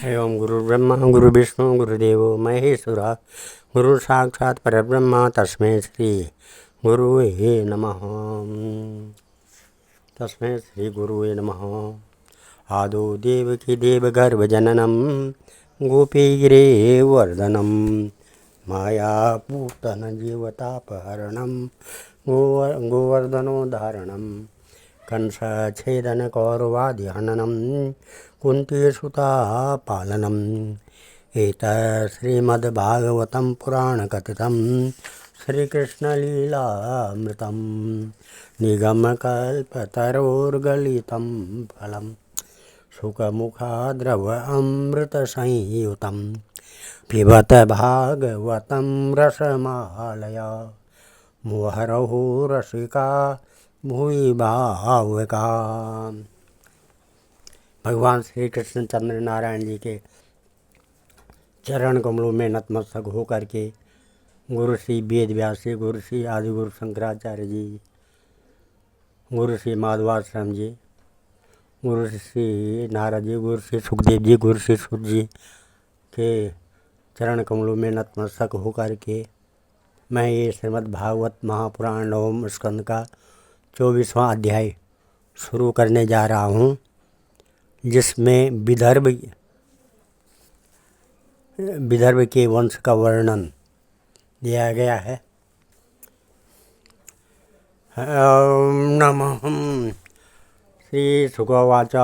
एवं गुरुर्ब्रह्मा गुरुर्विष्णु गुरुदेवो महेश्वरः गुरु साक्षात् परब्रह्म तस्मै श्री गुरुवे नमः। तस्मै श्री गुरुवे नमः। आदौ देवकी देवगर्भजननं गोपीगिरिवर्धनं मायापूतनजीवतापहरणं गोवर्धनोद्धारणं कंसच्छेदनकौरवादिहननं कुन्तीसुतापालनम् एतत् श्रीमद्भागवतं पुराणकथितं श्रीकृष्णलीलामृतं निगमकल्पतरोर्गलितं फलं सुखमुखाद्रवमृतसंयुतं पिबत भागवतं रसमालया मुहुरहो रसिका भुवि भावुका। भगवान श्री कृष्ण चंद्र नारायण जी के चरण कमलों में नतमस्तक होकर के गुरु श्री वेद व्यास जी, गुरु श्री आदि गुरु शंकराचार्य जी, गुरु श्री माधवाश्रम जी, गुरु श्री नारद जी, गुरु श्री सुखदेव जी, गुरु श्री सुत जी के चरण कमलों में नतमस्तक होकर के मैं ये श्रीमद् भागवत महापुराण नवम स्कंद का 24वां अध्याय शुरू करने जा रहा हूँ, जिसमें विदर्भ के वंश का वर्णन दिया गया है। ओम नमः श्री शुकोवाच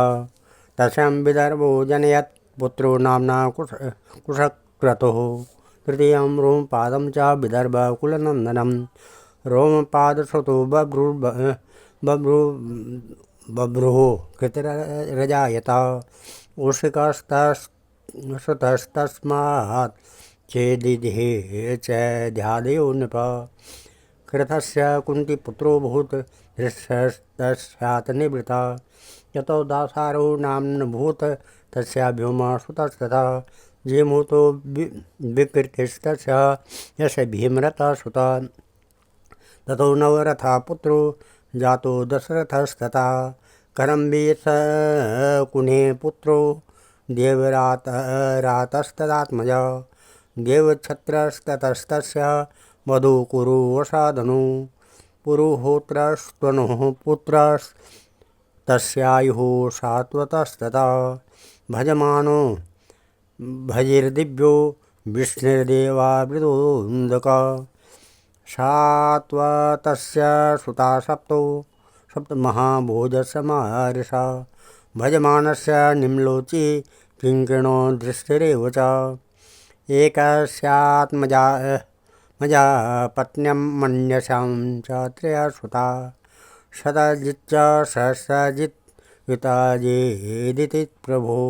तस्यां विदर्भो जनयत् पुत्रो नाम्ना कुशक्रतुः तृतीयं रोमपादं च विदर्भकुलनन्दनं रोमपादश्रुतो बभ्रुः कृतरजायता उषिकस्तस्मात् चेदिहे च ध्यादेयो नृप कृतस्य कुन्तीपुत्रो भूत् दृष्टस्तस्यात् निवृत्ता यतो दासारो नाम्नभूत् तस्या व्योमसुतस्तथा जीमूतो विकृतिस्तस्य यस्य भीमरथः सुता ततो नवरथा पुत्रो जातो दशरथस्तथा करम्बीस कुने पुत्रो देवरातस्तदात्मजा देवच्छत्रस्ततस्तस्य वधूकुरु वशादनु पुरुहोत्रस्त्वनुः पुत्रस्तस्यायुः सात्वतस्तथा भजमानो भजिर्दिव्यो विष्णुर्देवावृदोन्दक सात्वतस्य सुता सप्तमहाभोजसमारिषा भजमानस्य निम्लोची किङ्किणो दृष्टिरेव च एकस्यात्मजा पत्न्यं मन्यसां च त्रयः सुता शतजिच्च सहस्रजित् युताजेदिति प्रभो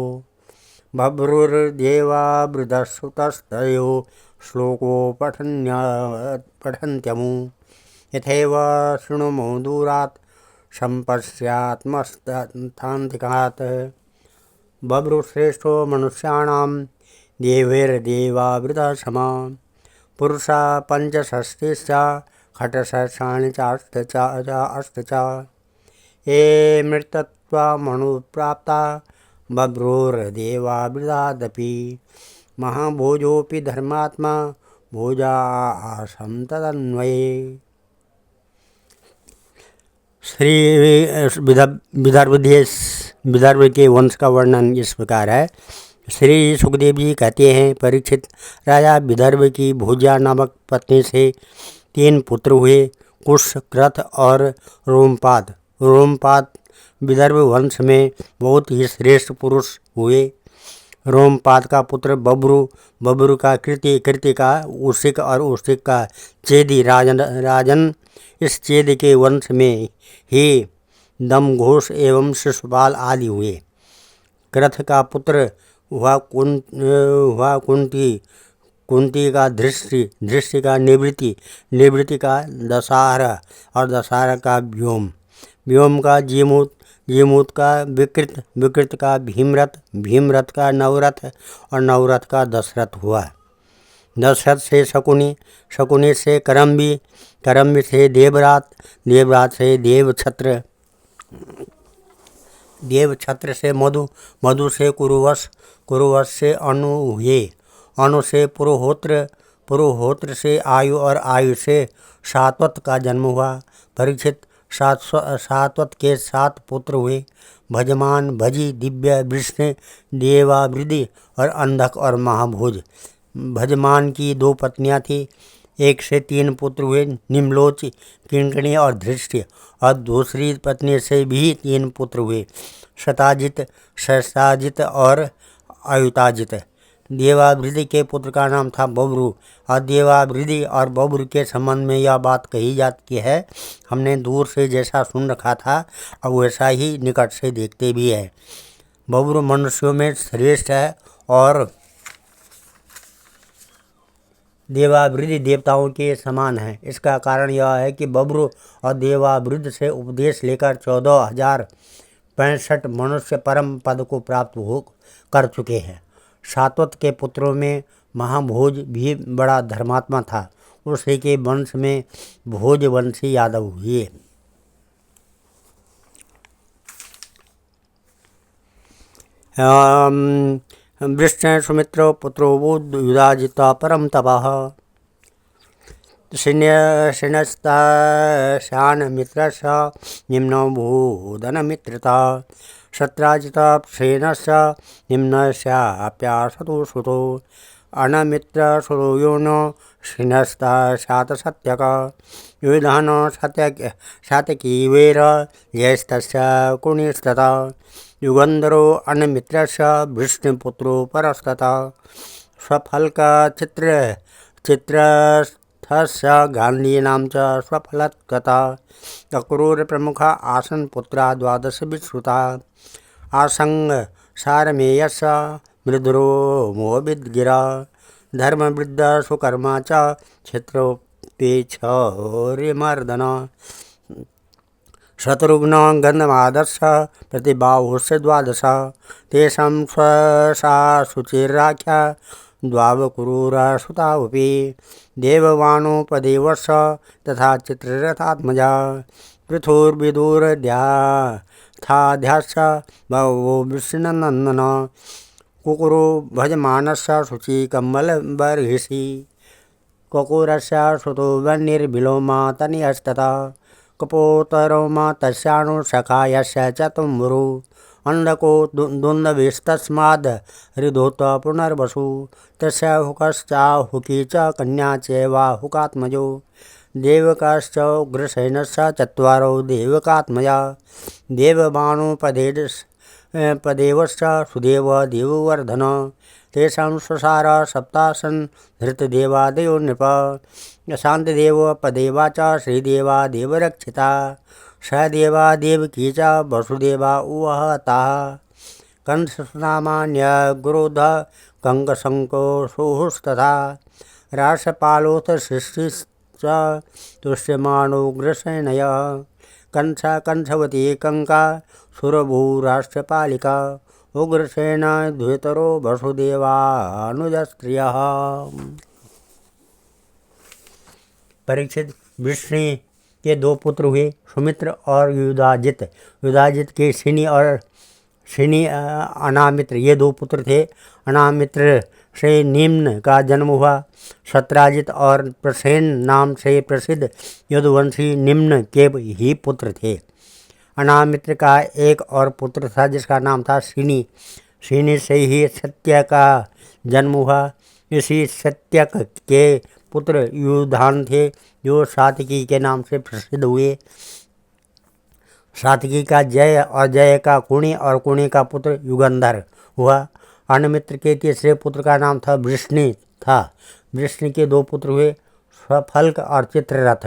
बभ्रुर्देवावृधसुतस्तयो श्लोको पठन्त्यमु यथैव शृणुमो दूरात् सम्पश्यात्मस्थान्तिकात् बभ्रुश्रेष्ठो मनुष्याणां देवैर्देवावृतः समा पुरुषा पञ्चषष्टिश्च खट्सहस्राणि चाष्ट च ये मृतत्वमनुप्राप्ता बभ्रुर्देवावृतादपि महाभोजोऽपि धर्मात्मा भोजा आसं तदन्वये। श्री विदर्भ के वंश का वर्णन इस प्रकार है। श्री सुखदेव जी कहते हैं, परीक्षित राजा विदर्भ की भोजा नामक पत्नी से 3 पुत्र हुए, कुश, क्रथ और रोमपाद। रोमपाद विदर्भ वंश में बहुत ही श्रेष्ठ पुरुष हुए। रोमपाद का पुत्र बभ्रु, बभ्रु का कृति का उशिक और उशिक का चेदी राजन। इस चेदी के वंश में ही दमघोष एवं शिशुपाल आदि हुए। क्रथ का पुत्र हुआ कुंती का दृष्टि का निवृत्ति का दशहरा और दशहरा का व्योम का जीमूत का विकृत का भीमरथ का नवरथ और नवरथ का दशरथ हुआ। दशरथ से शकुनी से करम्बी से देवरात से देवछत्र देव छत्र से मधु, मधु से कुरुवश, कुरुवश से अणु हुए, अणु से पुरोहोत्र, पुरोहोत्र से आयु और आयु से सात्वत का जन्म हुआ। परीक्षित, सात्वत के 7 पुत्र हुए, भजमान, भजी, दिव्य, वृष्ण, देवावृद्धि और अंधक और महाभोज। भजमान की 2 पत्नियां थीं, एक से 3 पुत्र हुए, निम्लोच, किंकणी और धृष्टि, और दूसरी पत्नी से भी 3 पुत्र हुए, शताजित, सहस्राजित और आयुताजित। देवावृद्धि के पुत्र का नाम था बब्रू, और देवावृद्धि और बब्रू के संबंध में यह बात कही जाती है, हमने दूर से जैसा सुन रखा था अब वैसा ही निकट से देखते भी है। बब्रू मनुष्यों में श्रेष्ठ है और देवावृद्धि देवताओं के समान है। इसका कारण यह है कि बब्रू और देवावृद्धि से उपदेश लेकर 14,065 मनुष्य परम पद को प्राप्त कर चुके हैं। सात्वत के पुत्रों में महाभोज भी बड़ा धर्मात्मा था, उसी के वंश में भोजवंशी यादव हुए। वृष्ण सुमित्रो पुत्रो बुध युधाजिता परम तपः, श्रेणस्ता शान मित्रश निम्नो भूदन मित्रता, शत्राजिता श्रेणश्च निम्नस्याप्यासतो सुतो, अनमित्र सुतो यो नो श्रेणस्ता शात सत्यक, युधान सात्यकी वेर ज्येष्ठस्य कुणिस्तथा, युगंधरो अनमित्रस्य वृष्णिपुत्रो परस्तथा, स्वफलक चित्रस्थस्य गांधीनाम च स्वफलकथा, अक्रूर प्रमुख आसन पुत्रा 12 विश्रुता, आसंग सारमेयस्य मृदुरो मोहविद्गिरा, धर्मवृद्ध सुकर्मा च क्षेत्रोपेक्षरिमर्दन, शत्रुघ्न गन्धमादर्श प्रतिबाहुश्च 12, तेषां स्वसा शुचिराख्या द्वावक्रूरसुतावपि, देववानोपदेवश्च तथा चित्ररथात्मजा, पृथुर्विदुरध्याश्च बहवो विष्णुनन्दन, कुकुरो भजमानस्य शुचि कम्बलबर्हिषि, ककुरस्य सुतो वह्निर्विलोमा तनयस्तथा, कपोतरोमा तस्याणु सखा यस्य च तुम्बुरु, अंधको दुन्दभिस्तस्माद् हृदोत पुनर्वसु, तस्य हुकश्चाहुकी च कन्या चैवाहुकात्मजो, देवकाश्च उग्रसेनश्च 4 देवकात्मजा, देवबाणोपदेवश्च सुदेव देववर्धन, तेषां स्वसार 7 धृतदेवादयो नृप, शांतिदेव पदेवा च श्रीदेवा देवरक्षिता, सदेवा देवकी च वसुदेवा उवहता, कंसनामान्यगुरोध कंकशंको सुहुस्तथा, राष्ट्रपालोऽथ सृष्टिश्च तुष्यमाणोग्रसेनय, कंसवती कंका सुरभूराष्ट्रपालिका, उग्रसेन द्वितरो वसुदेवानुजस्त्रियः। परीक्षित, विष्णु के 2 पुत्र हुए, सुमित्र और युधाजित। युधाजित के शिनी अनामित्र ये 2 पुत्र थे। अनामित्र से निम्न का जन्म हुआ। शत्राजित और प्रसेन नाम से प्रसिद्ध यदुवंशी निम्न के ही पुत्र थे। अनामित्र का एक और पुत्र था जिसका नाम था शिनी। शिनी से ही सत्य का जन्म हुआ। इसी सत्यक के पुत्र युधान थे जो सात्यकी के नाम से प्रसिद्ध हुए। सात्यकी का जय और जय का कुणी और कुणी का पुत्र युगंधर हुआ। अनमित्र के तीसरे पुत्र का नाम था वृष्णि था। वृष्णि के 2 पुत्र हुए, स्वफल्क और चित्ररथ।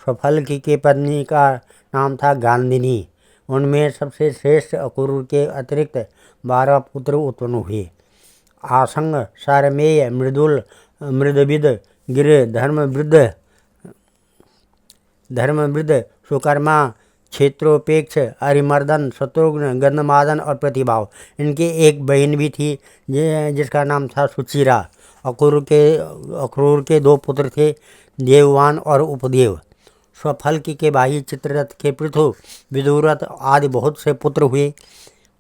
स्वफल्क की पत्नी का नाम था गांधिनी। उनमें सबसे श्रेष्ठ अक्रूर के अतिरिक्त 12 पुत्र उत्पन्न हुए। आसंग, सारमेय, मृदुल, मृदविद, गिर, धर्मवृद्ध, सुकर्मा, क्षेत्रोपेक्ष, अरिमर्दन, शत्रुघ्न, गंधमादन और प्रतिभाव। इनकी एक बहन भी थी जिसका नाम था सुचिरा। अक्रूर के 2 पुत्र थे, देववान और उपदेव। स्वफल्की के भाई चित्ररथ के पृथु, विदुरथ आदि बहुत से पुत्र हुए,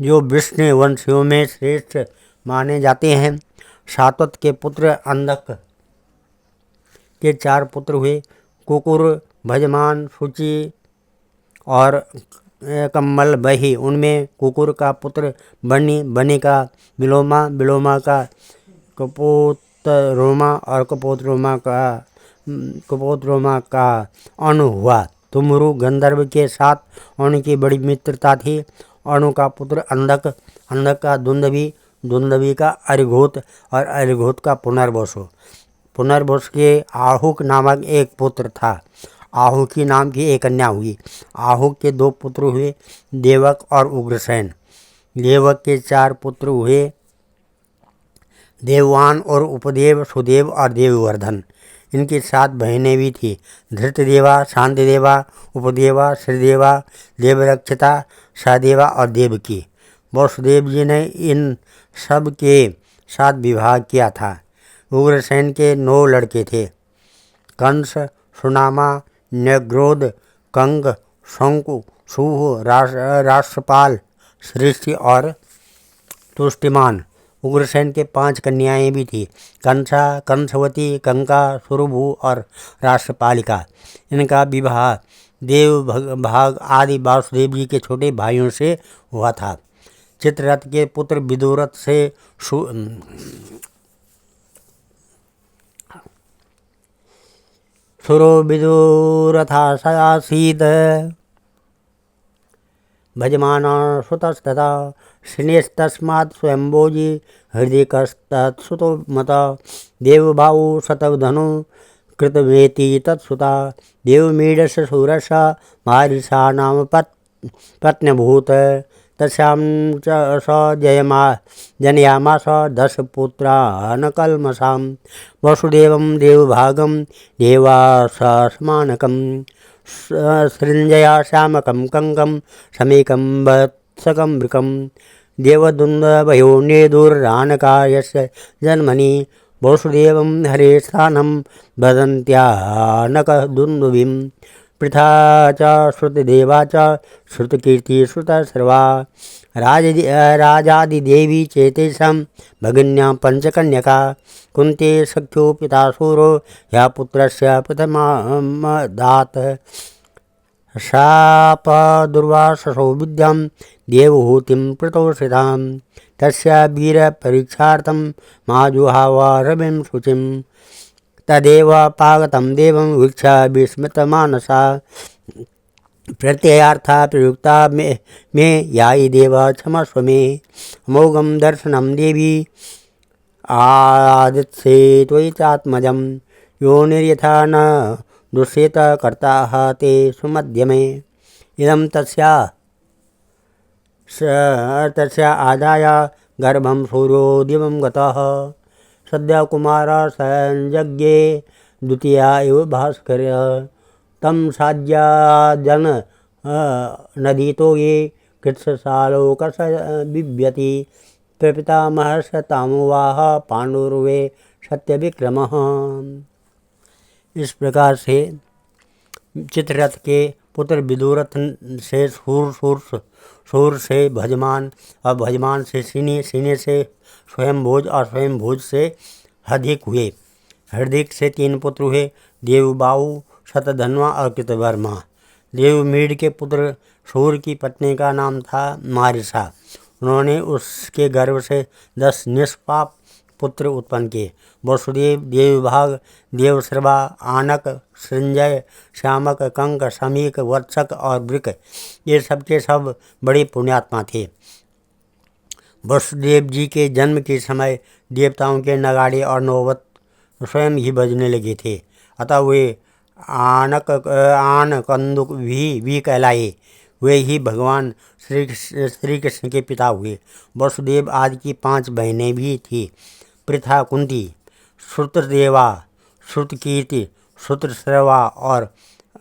जो विष्णु वंशियों में श्रेष्ठ माने जाते हैं। सात्वत के पुत्र अंधक के 4 पुत्र हुए, कुकुर, भजमान, शुचि और कम्मल बही। उनमें कुकुर का पुत्र बनी, बनी का विलोमा, विलोमा का कपोतरोमा और कपोतरोमा का अणु हुआ। तुमरु गंधर्व के साथ अणु की बड़ी मित्रता थी। अणु का पुत्र अंधक, अंधक का दुंदभी, दुंदभी का अरिघोत और अरिघोत का पुनर्वसु। पुनर्वसु के आहुक नामक एक पुत्र था। आहुकी नाम की एक कन्या हुई। आहुक के 2 पुत्र हुए, देवक और उग्रसेन। देवक के 4 पुत्र हुए, देववान और उपदेव, सुदेव और देववर्धन। इनकी 7 बहनें भी थीं, धृतदेवा, शांतिदेवा, उपदेवा, श्रीदेवा, देवरक्षिता, सहदेवा और देवकी। वसुदेव जी ने इन सब के साथ विवाह किया था। उग्रसेन के 9 लड़के थे, कंस, सुनामा, न्यग्रोध, कंग, शंकु, सूह, राष्ट्रपाल, सृष्टि और तुष्टिमान। उग्रसेन के 5 कन्याएं भी थीं, कंसा, कंसवती, कंका, सुरभु और राष्ट्रपालिका। इनका विवाह देवभाग आदि वासुदेव जी के छोटे भाइयों से हुआ था। चित्ररथ के पुत्र विदुरथ से सुरो विदुरथासीद भजमान सुतस्तथा श्रेष्ठस्मात् स्वयंभोजी हृदयकस्तत्सुतो मत देवभाऊ शतधनु कृतवेति तत्सुता देवमीडस सूरस मारिषा नाम पत्न्यभूत तस्यां च स जनयामास 10 पुत्रान् कल्मषां वसुदेवं देवभागं देवासमानकं सृञ्जया श्यामकं कंगं समेकं वत्सकं वृकं देवदुन्दभयो नेदुरानका यस्य जन्मनि वसुदेवं हरे स्थानं वदन्त्यानकदुन्दुभिं पृथा च श्रुतदेवा च श्रुतकीर्ति श्रुतसर्वा राजादिदेवी चेतेषां भगिन्यां पंचकन्यका कुन्ती सख्यो पिता सूरो या पुत्रस्य प्रथमदात् शापदुर्वाससो विद्यां देवहूतिं प्रतोषितां तस्य वीरपरीक्षार्थं माजुहाव रविं शुचिं तदेव पागतं देवं वीक्ष्य विस्मितमानसा प्रत्ययार्था प्रयुक्ता मे यायि देव क्षमस्व मे अमोघं दर्शनं देवी आदित्ये त्वयि चात्मजं योनिर्यथा न दुष्येत कर्ताः ते सुमध्यमे इदं तस्य आदाय गर्भं सूर्यो दिवं गतः सद्य कुमार संयज्ञे द्वितीया इव भास्कर तम साज्या जन नदीतो ये कृत्ससालोकस बिभ्यति प्रपितामहस्य तामुवाह पांडुर्वे सत्यविक्रमः। इस प्रकार से चित्ररथ के पुत्र विदुरथ से सूर से भजमान और भजमान से सिनी, सिने से स्वयंभोज और स्वयंभोज से हृदिक हुए। हृदिक से 3 पुत्र हुए, देवबाहु, शतधन्वा और कृतवर्मा। देवमीड के पुत्र सूर की पत्नी का नाम था मारिषा। उन्होंने उसके गर्भ से 10 निष्पाप पुत्र उत्पन्न किए। वसुदेव, देवभाग, देवश्रवा, आनक, सृंजय, श्यामक, कंक, समीक, वत्सक और वृक ये सब के सब बड़े पुण्यात्मा थे। वसुदेव जी के जन्म के समय देवताओं के नगाड़े और नौबत स्वयं ही बजने लगे थे, अतः वे आन कंदुक भी कहलाए। वे ही भगवान श्री कृष्ण के पिता हुए। वसुदेव आदि की 5 बहनें भी थीं, पृथा, कुंती, श्रुतदेवा, श्रुतकीर्ति, श्रुतश्रवा और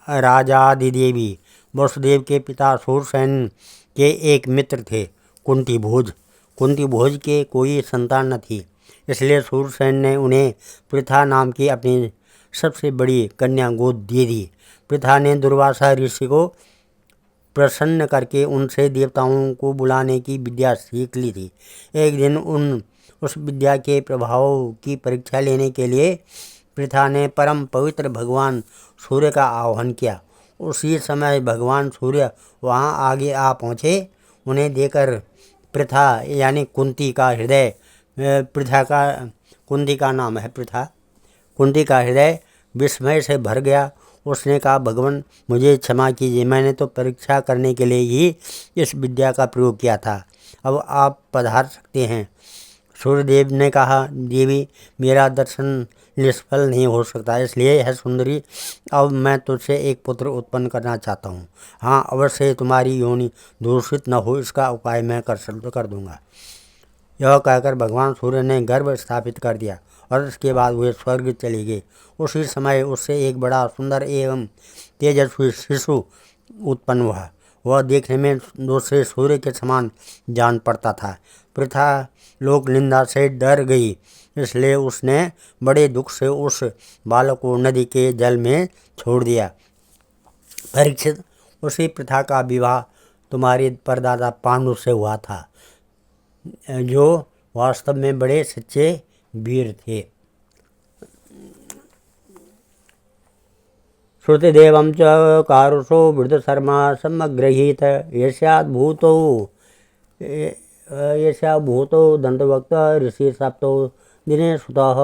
राजादिदेवी। वसुदेव के पिता सूरसेन के एक मित्र थे, कुंती भोज। कुंती भोज के कोई संतान न थी, इसलिए सूरसेन ने उन्हें पृथा नाम की अपनी सबसे बड़ी कन्या गोद दे दी। पृथा ने दुर्वासा ऋषि को प्रसन्न करके उनसे देवताओं को बुलाने की विद्या सीख ली थी। एक दिन उस विद्या के प्रभाव की परीक्षा लेने के लिए पृथा ने परम पवित्र भगवान सूर्य का आह्वान किया। उसी समय भगवान सूर्य वहां आगे आ पहुँचे। उन्हें देखकर पृथा यानी कुंती का हृदय, कुंती का नाम है पृथा, कुंती का हृदय विस्मय से भर गया। उसने कहा, भगवान मुझे क्षमा कीजिए, मैंने तो परीक्षा करने के लिए ही इस विद्या का प्रयोग किया था। अब आप पधार सकते हैं। सूर्यदेव ने कहा, देवी मेरा दर्शन निष्फल नहीं हो सकता, इसलिए है सुंदरी, अब मैं तुझसे एक पुत्र उत्पन्न करना चाहता हूँ। हाँ, अवश्य तुम्हारी योनि दूषित न हो, इसका उपाय मैं कर दूंगा। यह कहकर भगवान सूर्य ने गर्भ स्थापित कर दिया और उसके बाद वे स्वर्ग चले गए। उसी समय उससे एक बड़ा सुंदर एवं तेजस्वी शिशु उत्पन्न हुआ। वह देखने में दूसरे सूर्य के समान जान पड़ता था। पृथा लोक निंदा से डर गई, इसलिए उसने बड़े दुख से उस बालक को नदी के जल में छोड़ दिया। परीक्षित, उसी पृथा का विवाह तुम्हारे परदादा पांडु से हुआ था, जो वास्तव में बड़े सच्चे वीर थे। श्रुतिदेवं च कारुषो वृद्धशर्मा समग्रहीत यस्याभूतो दन्तवक्त ऋषि सप्तो दिने सुतः।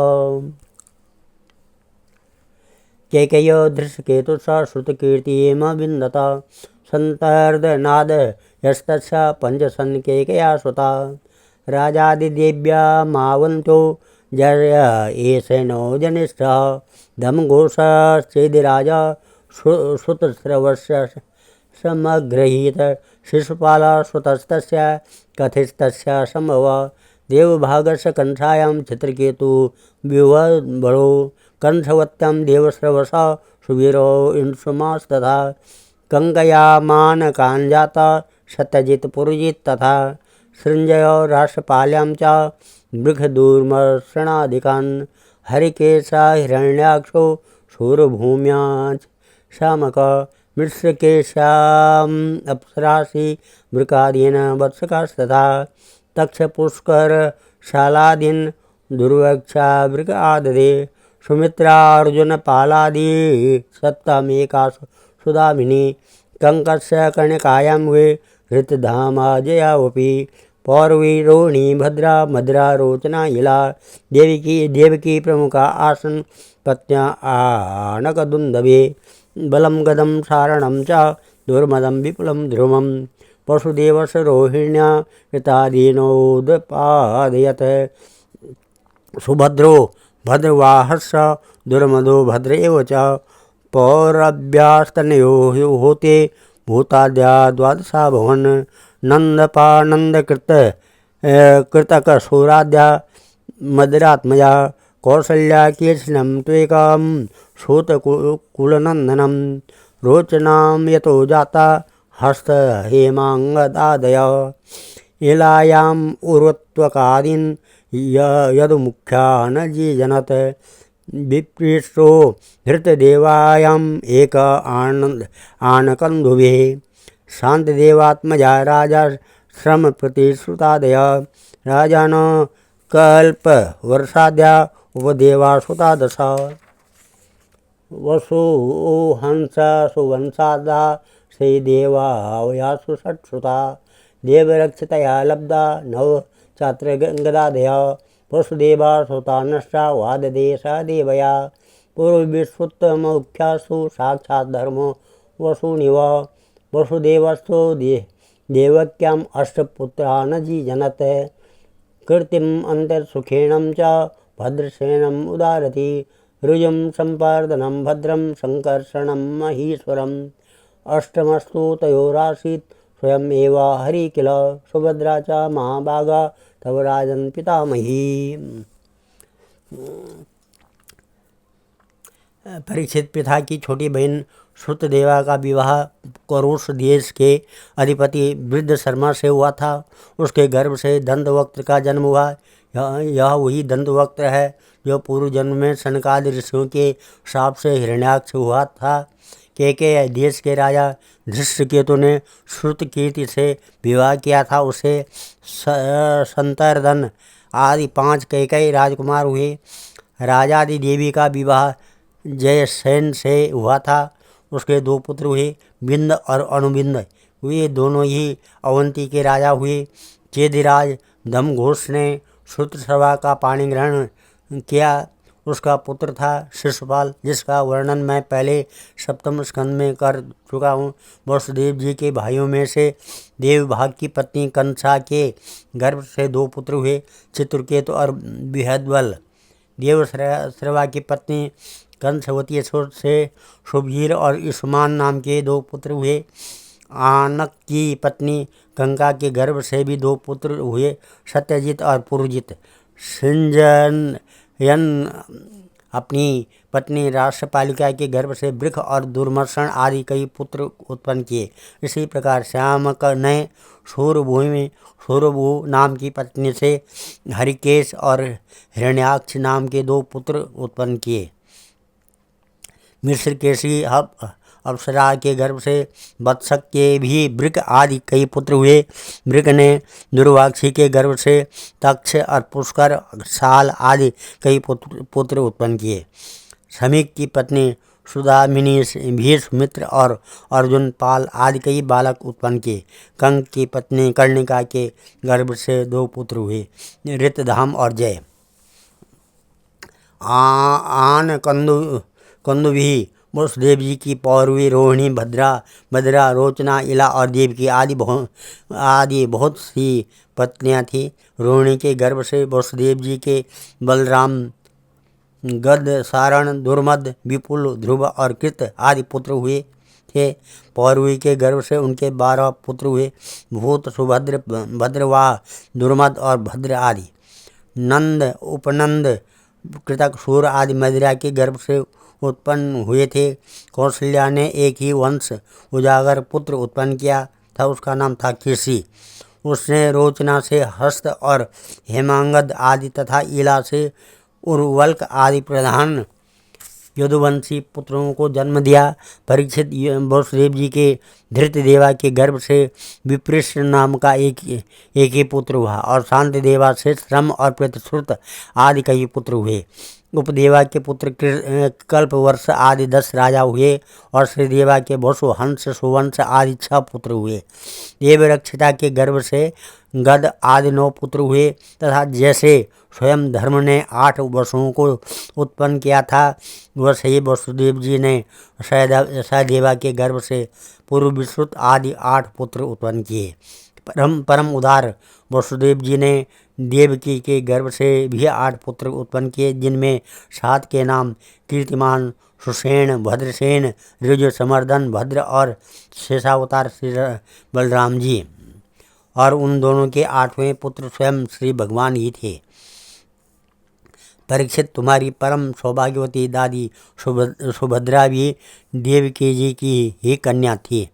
कैकेय धृष्टकेतुष श्रुतकीर्तिम विन्दत सन्तर्दनाद यस्तस्य पंचसन् कैकेया सुता। राजादिदेव्या मावन्तो जय एषेनो जनिष्ठः धमघोषश्चेदिराजा श्रुतश्रवस्य समग्रहीत शिशुपाल श्रुतस्तस्य कथितस्य संभव। देवभागस्य कंठायां चित्रकेतु विवबलो कंठवत्यां देवश्रवसा सुवीरो इंसुमास्तथा। कंकयामान कांजाता सत्यजित पुरजित तथा। सृंजय राष्ट्रपाल्यां च बृहदूर्मर्षणाधिकान् हरिकेशा हिरण्याक्षो शूरभूम्यां शामक। मिश्रकेशाम् अप्सरासि मृकादीन वत्सकास्तथा। तक्ष पुष्कर शालादीन दुर्वक्षा मृग आददे। सुमित्रार्जुन पालादि सप्तमेका सुदामिनी। कंकस्य कर्णिकायां वे हृतधामा जयावपि। पौरवी रोहिणी भद्रा मद्रा रोचना इला। देवकी प्रमुखा आसन पत्न्या आनकदुन्दवे। बलं गदं सारणं च दुर्मदं विपुलं ध्रुवं। वसुदेवस्य रोहिण्या कृतादीनोदपादयत्। सुभद्रो भद्रवाहस्य दुर्मदो भद्र एव च। पौरव्यास्तनयो होते भूताद्या द्वादशा भवन। नन्दपानन्दकृत कृतकसूराद्या मदरात्मजा। कौसल्या केशनं त्वेकं सूतकुलनन्दनं। रोचनां यतो जाता हस्त हेमाङ्गदादय। इलायाम् उर्वत्वकादीन् यदुमुख्यान् जीजनत्। विपृष्टो धृतदेवायाम् एक आनकन्दुभिः। शान्तदेवात्मजा राजा श्रमप्रतिश्रुतादय। राजानो कल्पवर्षाद्या उपदेवासुता दश। वसुहंसा सुवंशादा श्रीदेवावयासु षट्सुता। देवरक्षितया लब्धा नव छात्रगदादय। वसुदेवा सुता नष्टा वाददेशा देवया। पूर्वविश्वोत्तममुख्यासु साक्षात् धर्मो वसुनिव। वसुदेवस्तु देवक्याम् अष्टपुत्रान् जीजनत्। कीर्तिम् अन्तर्सुखेणं च भद्रसेनम् उदारति। ऋजुं सम्पार्दनं भद्रं संकर्षणं महीश्वरम्। अष्टमस्तु तयोरासीत् स्वयं एव हरि किल। सुभद्रा च महाभागा तव राजन् पितामही। परीक्षित, पृथा की छोटी बहन श्रुतदेवा का विवाह कौरुष देश के अधिपति वृद्धशर्मा से हुआ था। उसके गर्भ से दंतवक्त का जन्म हुआ। यह वही दंतवक्त्र है जो पूर्व जन्म में सनकादि ऋषियों के श्राप से हिरण्याक्ष हुआ था। के देश के राजा धृष्टकेतु ने श्रुतकीर्ति से विवाह किया था। उसे संतर्दन आदि 5 कैकेयी राजकुमार हुए। राजादि देवी का विवाह जयसेन से हुआ था। उसके 2 पुत्र हुए, बिंद और अनुबिंद। वे दोनों ही अवंती के राजा हुए। चेदिराज दमघोष ने श्रुतसभा का पाणी ग्रहण किया। उसका पुत्र था शिशुपाल, जिसका वर्णन मैं पहले 7वें स्कंद में कर चुका हूँ। वसुदेव जी के भाइयों में से देवभाग की पत्नी कंसा के गर्भ से 2 पुत्र हुए, चित्रकेतु और बृहद्बल। देवश्रवा की पत्नी कंसवती से शुभजीर और ईशमान नाम के 2 पुत्र हुए। आनक की पत्नी गंगा के गर्भ से भी 2 पुत्र हुए, सत्यजित और पुरजित। सिंजयन अपनी पत्नी राष्ट्रपालिका के गर्भ से वृख और दुर्मर्शन आदि कई पुत्र उत्पन्न किए। इसी प्रकार श्यामक ने सूर्यभू नाम की पत्नी से हरिकेश और हिरण्याक्ष नाम के 2 पुत्र उत्पन्न किए। मिस्र केशी अप्सरा के गर्भ से वत्सक के भी वृक आदि कई पुत्र हुए। वृक ने दुर्वाक्षी के गर्भ से तक्ष और पुष्कर, साल आदि कई पुत्र उत्पन्न किए। समीक की पत्नी सुदामिनी भीष्मित्र और अर्जुन, पाल आदि कई बालक उत्पन्न किए। कंक की पत्नी कर्णिका के गर्भ से 2 पुत्र हुए, ऋतधाम और जय। आन कंदु भी वसुदेव जी की पौरवी, रोहिणी, भद्रा, रोचना, इला और देवकी आदि बहुत सी पत्नियां थीं। रोहिणी के गर्भ से वसुदेव जी के बलराम, गद, सारण, दुर्मद, विपुल, ध्रुव और कृत आदि पुत्र हुए थे। पौरवी के गर्भ से उनके 12 पुत्र हुए, भूत, सुभद्र, भद्रवाह, दुर्मद और भद्र आदि। नंद, उपनंद, कृतक, सूर आदि मदिरा के गर्भ से उत्पन्न हुए थे। कौशल्या ने एक ही वंश उजागर पुत्र उत्पन्न किया था, उसका नाम था केसी। उसने रोचना से हस्त और हेमांगद आदि तथा इला से उर्वल्क आदि प्रधान यदुवंशी पुत्रों को जन्म दिया। परीक्षित वसुदेव जी के धृतदेवा के गर्भ से विपृष्ट नाम का एक ही पुत्र हुआ और शांतिदेवा से श्रम और प्रतिश्रुत आदि कई पुत्र हुए। उपदेवा के पुत्र कल्पवर्ष आदि 10 राजा हुए और श्रीदेवा के वसु, हंस, सुवंश आदि 6 पुत्र हुए। देवरक्षिता के गर्भ से गद आदि 9 पुत्र हुए तथा जैसे स्वयं धर्म ने 8 वसुओं को उत्पन्न किया था, वैसे ही वसुदेव जी ने सहदेवा के गर्भ से पूर्व विश्रुत आदि 8 पुत्र उत्पन्न किए। परम उदार वसुदेव जी ने देवकी के गर्भ से भी 8 पुत्र उत्पन्न किए, जिनमें 7 के नाम कीर्तिमान, सुषेण, भद्रसेन, ऋजु, समर्दन, भद्र और शेषावतार श्री बलराम जी, और उन दोनों के 8वें पुत्र स्वयं श्री भगवान ही थे। परीक्षित, तुम्हारी परम सौभाग्यवती दादी सुभद्रा भी देवकी जी की ही कन्या थी।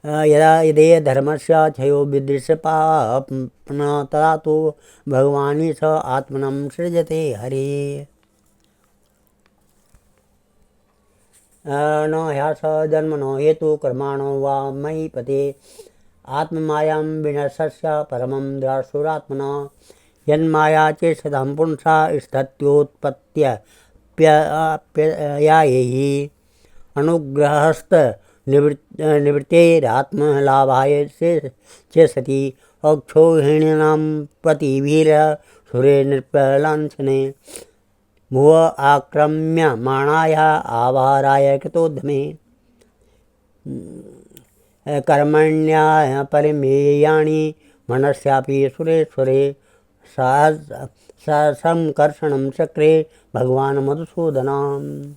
यदा यदे धर्मस्य क्षयो विदृश्य पाप्न तदा तो भगवानी स आत्मनं सृजते हरे। न ह्यास जन्मनो हेतु कर्माणो वा मयि पते आत्ममायां विनश्य परमं द्रासुरात्मना यन्माया चेष्टतां पुंसा स्थित्योत्पत्त्यप्ययायैहि अनुग्रहस्त निवृत्तेरात्मलाभाय चेष्टति अक्षोहिणीनां प्रतिभिरसुरे नृपलाञ्छने भुव आक्रम्यमाणाय आवाहराय कृतोद्यमे कर्मण्याय परिमेयानि मनस्यापि सुरेश्वरे संकर्षणं चक्रे भगवान् मधुसूदनम्।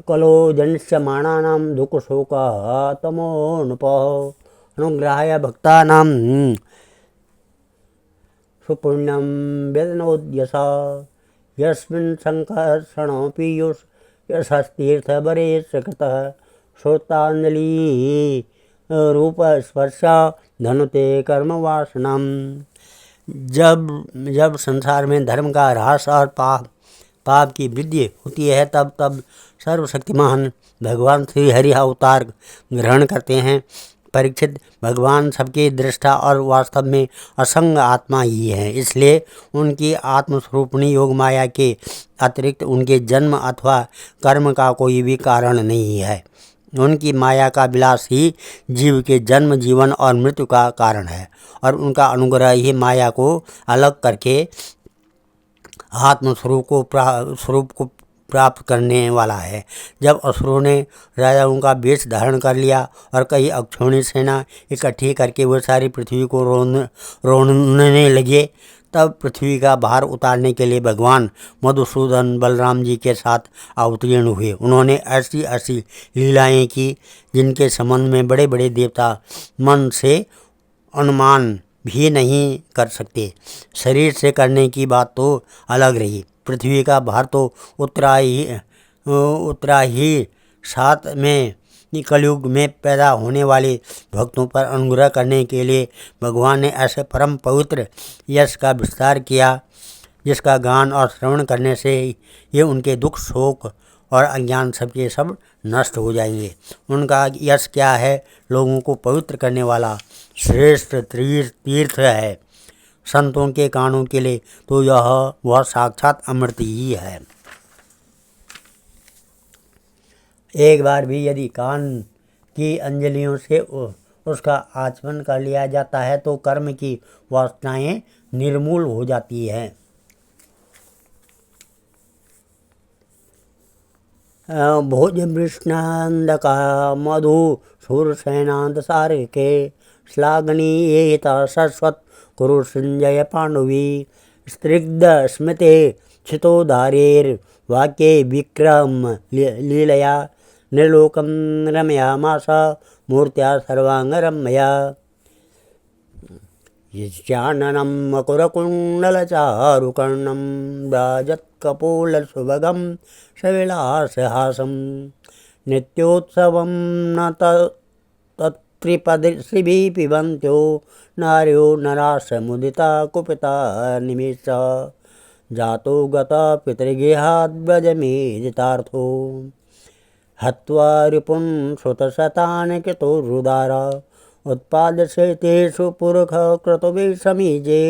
कलो जनिष्यमाणानां दुःखशोकः तमोनुपः अनुग्रहाय भक्तानां सुपुण्यं व्यदनोद्यस यस्मिन् संकर्षणो पीयूष यशस्तीर्थ बरे कृतः श्रोतांजलि रूप स्पर्शा धनुते कर्म वासनम। जब जब संसार में धर्म का ह्रास और पाप की वृद्धि होती है तब तब सर्वशक्तिमान भगवान श्री हरि अवतार ग्रहण करते हैं। परीक्षित, भगवान सबके दृष्टा और वास्तव में असंग आत्मा ही है, इसलिए उनकी आत्मस्वरूपणी योग माया के अतिरिक्त उनके जन्म अथवा कर्म का कोई भी कारण नहीं है। उनकी माया का विलास ही जीव के जन्म, जीवन और मृत्यु का कारण है और उनका अनुग्रह ही माया को अलग करके आत्मस्वरूप को प्राप्त करने वाला है। जब असुरों ने राजाओं का वेश धारण कर लिया और कई अक्षौणी सेना इकट्ठी करके वह सारी पृथ्वी को रोने लगे, तब पृथ्वी का भार उतारने के लिए भगवान मधुसूदन बलराम जी के साथ अवतीर्ण हुए। उन्होंने ऐसी ऐसी लीलाएं की जिनके संबंध में बड़े बड़े देवता मन से अनुमान भी नहीं कर सकते। शरीर से करने की बात तो अलग रही, पृथ्वी का भार तो उतरा ही साथ में कलयुग में पैदा होने वाले भक्तों पर अनुग्रह करने के लिए भगवान ने ऐसे परम पवित्र यश का विस्तार किया जिसका गान और श्रवण करने से ये उनके दुख, शोक और अज्ञान सबके सब नष्ट हो जाएंगे। उनका यश क्या है? लोगों को पवित्र करने वाला श्रेष्ठ तीर्थ है। संतों के कानों के लिए तो वह साक्षात अमृत ही है। एक बार भी यदि कान की अंजलियों से उसका आचमन कर लिया जाता है तो कर्म की वासनाएं निर्मूल हो जाती हैं। भोज वृष्णांदका मधु सूरसेनांद सारिके श्लाघनीयेता सरस्वत कुरु संजय पांडवी स्त्रिग्ध स्मृते छितोदारेर वाक्ये विक्रम लीलया निर्लोकं रमयामास मूर्त्या सर्वांगरमया। यज्ञाननं मकुरकुण्डलचारुकर्णं राजत्कपोलसुभगं सविलासहासं नित्योत्सवं न तत्त्रिपदश्रीभिः पिबन्त्यो नार्यो नरासमुदिता कुपिता निमिष जातो गता पितृगृहाद् व्रजमेदितार्थो हत्वा रिपुं श्रुतशतान् कृतोरुदारा उत्पाद्यसेतेषु पुरुष क्रतुभिः समीजे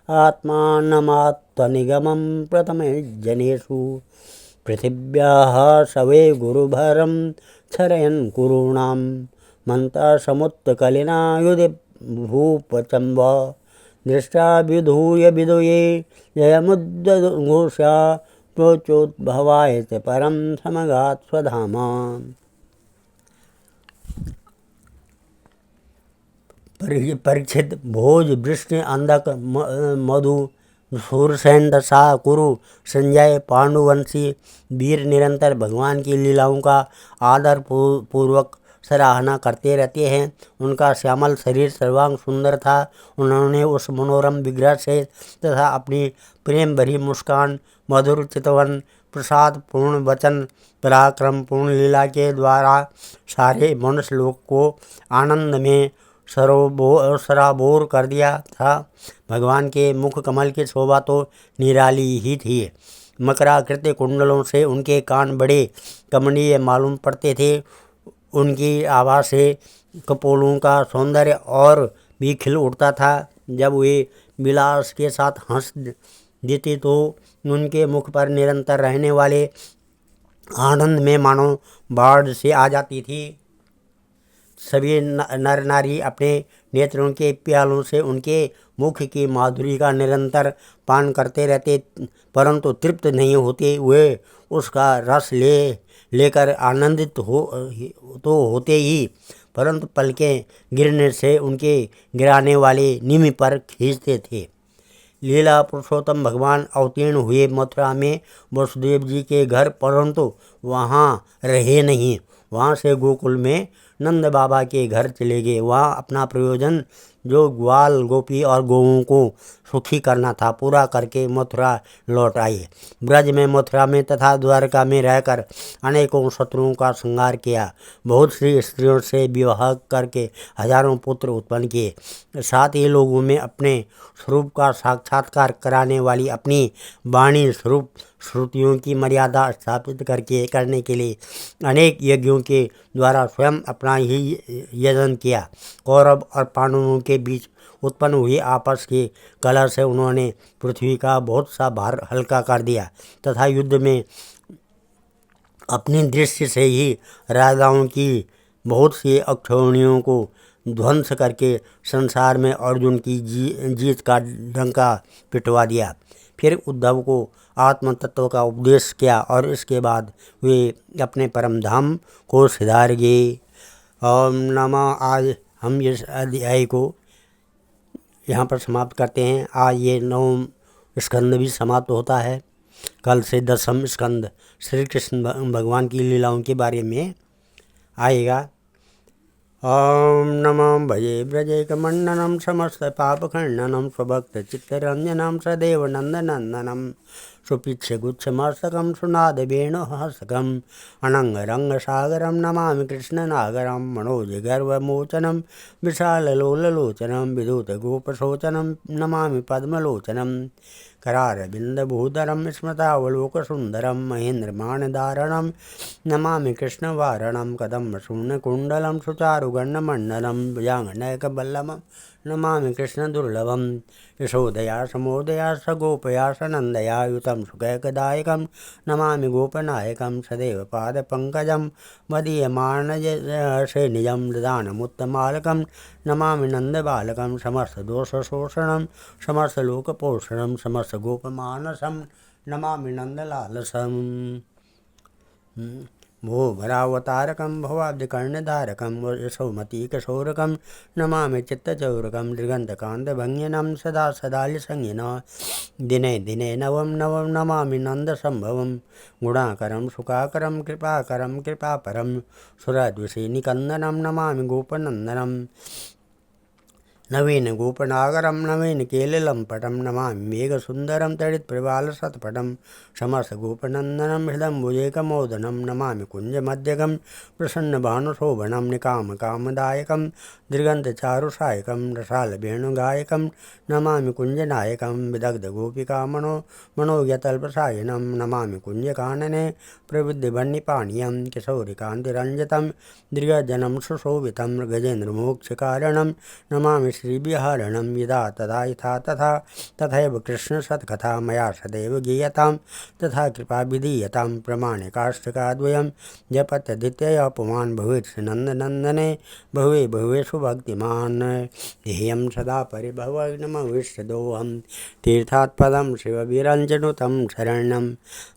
आत्मानमात्मनिगमं प्रथमे जनेषु पृथिव्याः सवे गुरुभरं क्षरयन् कुरूणां मन्त्रः समुत्कलिना युधि भूपचम्ब दृष्टा विधूय विदुये जयमुद्घोषा प्रोचोद्भवाय च परम समगात् स्वधाम। परीक्षित, भोज वृष्ण अंधक मधु सूरसेन दशा कुरु संजय पांडुवंशी वीर निरंतर भगवान की लीलाओं का आदर पूर्वक सराहना करते रहते हैं। उनका श्यामल शरीर सर्वांग सुंदर था। उन्होंने उस मनोरम विग्रह से तथा अपनी प्रेम भरी मुस्कान, मधुर चितवन, प्रसाद पूर्ण वचन, पराक्रम पूर्ण लीला के द्वारा सारे मनुष्य लोक को आनंद में सराबोर कर दिया था। भगवान के मुख कमल की शोभा तो निराली ही थी। मकराकृत्य कुंडलों से उनके कान बड़े कमनीय मालूम पड़ते थे। उनकी आवाज़ से कपोलों का सौंदर्य और भी खिल उठता था। जब वे विलास के साथ हंस देते तो उनके मुख पर निरंतर रहने वाले आनंद में मानो बाढ़ से आ जाती थी। सभी नर नारी अपने नेत्रों के प्यालों से उनके मुख की माधुरी का निरंतर पान करते रहते, परंतु तृप्त नहीं होते। वे उसका रस लेकर आनंदित होते ही, परंतु पलकें गिरने से उनके गिराने वाले निमि पर खींचते थे। लीला पुरुषोत्तम भगवान अवतीर्ण हुए मथुरा में वसुदेव जी के घर, परंतु वहाँ रहे नहीं। वहाँ से गोकुल में नंद बाबा के घर चले गए। वहाँ अपना प्रयोजन जो ग्वाल गोपी और गौओं को सुखी करना था पूरा करके मथुरा लौट आई। ब्रज में, मथुरा में तथा द्वारका में रहकर अनेकों शत्रुओं का संहार किया। बहुत सी स्त्रियों से विवाह करके हजारों पुत्र उत्पन्न किए। साथ ही लोगों में अपने स्वरूप का साक्षात्कार कराने वाली अपनी वाणी स्वरूप श्रुतियों की मर्यादा स्थापित करने के लिए अनेक यज्ञों के द्वारा स्वयं अपना ही यजन किया। कौरव और पांडवों के बीच उत्पन्न हुई आपस की कलह से उन्होंने पृथ्वी का बहुत सा भार हल्का कर दिया तथा युद्ध में अपनी दृष्टि से ही राजाओं की बहुत सी अक्षौणियों को ध्वंस करके संसार में अर्जुन की जीत का डंका पिटवा दिया। फिर उद्धव को आत्म तत्व का उपदेश किया और इसके बाद वे अपने परम धाम को सिधार गए। ओम नमः। आज हम इस अध्याय को यहाँ पर समाप्त करते हैं। आज ये 9वां स्कंद भी समाप्त होता है। कल से 10वां स्कंद श्री कृष्ण भगवान की लीलाओं के बारे में आएगा। ओम नमः भजे व्रजैकमण्डनं समस्त पापखण्डनं स्वभक्त चित्तरंजनं सदैव नन्दनन्दनं सुपिच्छगुच्छमस्तकं सुनादवेणुहस्तकं अनङ्गरङ्गसागरं नमामि कृष्णनागरं मनोजगर्वमोचनं विशाललोललोचनं विधूतगोपशोचनं नमामि पद्मलोचनं करारविन्दभूधरं स्मृतावलोकसुन्दरं महेन्द्रमानधारणं नमामि कृष्णवारणं कदम्बशूर्णकुण्डलं सुचारुगण्डमण्डलं भुजाङ्गनयकवल्लभं नमामि कृष्णदुर्लभं यशोदया समोदया सगोपया सनन्दया युतं सुखैकदायकं नमामि गोपनायकं सदैव पादपङ्कजं मदीयमानजसेनिजं ददानमुत्तमालकं नमामि नन्दबालकं समस्तदोषशोषणं समस्तलोकपोषणं समस्तगोपमानसं नमामि नन्दलालसं भूभरावतारकं भवाब्धिकर्णधारकं यशोमतीकशोरकं नमामि चित्तचौरकं दिगन्तकान्तभङ्गिनं सदा सदाल्यसंज्ञिनः दिने दिने नवं नवं नमामि नन्दसम्भवं गुणाकरं सुखाकरं कृपाकरं कृपापरं सुरद्विषेनिकन्दनं नमामि गोपनन्दनं नवीन गोपनागरं नवीन केलिलम्पटं नमामि मेघसुन्दरं तडित्प्रवालसत्पटं समस्तगोपनन्दनं हृदम्बुजेकमोदनं नमामि कुञ्जमध्यगं प्रसन्नभानुशोभनं निकामकामदायकं दृगन्तचारुसायकं रसालवेणुगायकं नमामि कुञ्जनायकं विदग्धगोपिकामनो मनोज्ञतल्पसायनं नमामि कुञ्जकानने प्रविद्धिवह्निपाणीयं किशोरिकान्तिरञ्जितं दृगजनं सुशोभितं गजेन्द्रमोक्षकारणं नमामि श्रीविहारणं यदा तदा यथा तथा तथैव कृष्णसत्कथा मया सदैव गीयतां तथा कृपा विधीयतां प्रमाणिकाष्टकाद्वयं जपत्यदित्यया पुमान् भवेत् नन्दनन्दने भवे भवेषु भक्तिमान् ध्येयं सदा परिभवग्नमविष्टदोहं तीर्थात्पदं शिवविरञ्जनुतं शरणं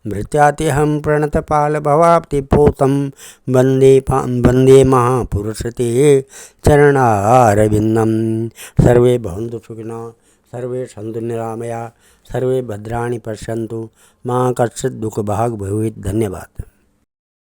भृत्यातिहं प्रणतपालभवाप्तिपूतं वन्दे महापुरुषते चरणारविन्दं सर्वे भवन्तु सुखिनः सर्वे सन्तु निरामया सर्वे भद्राणि पश्यन्तु मा कश्चित् दुःखभाग् भवेत्। धन्यवाद।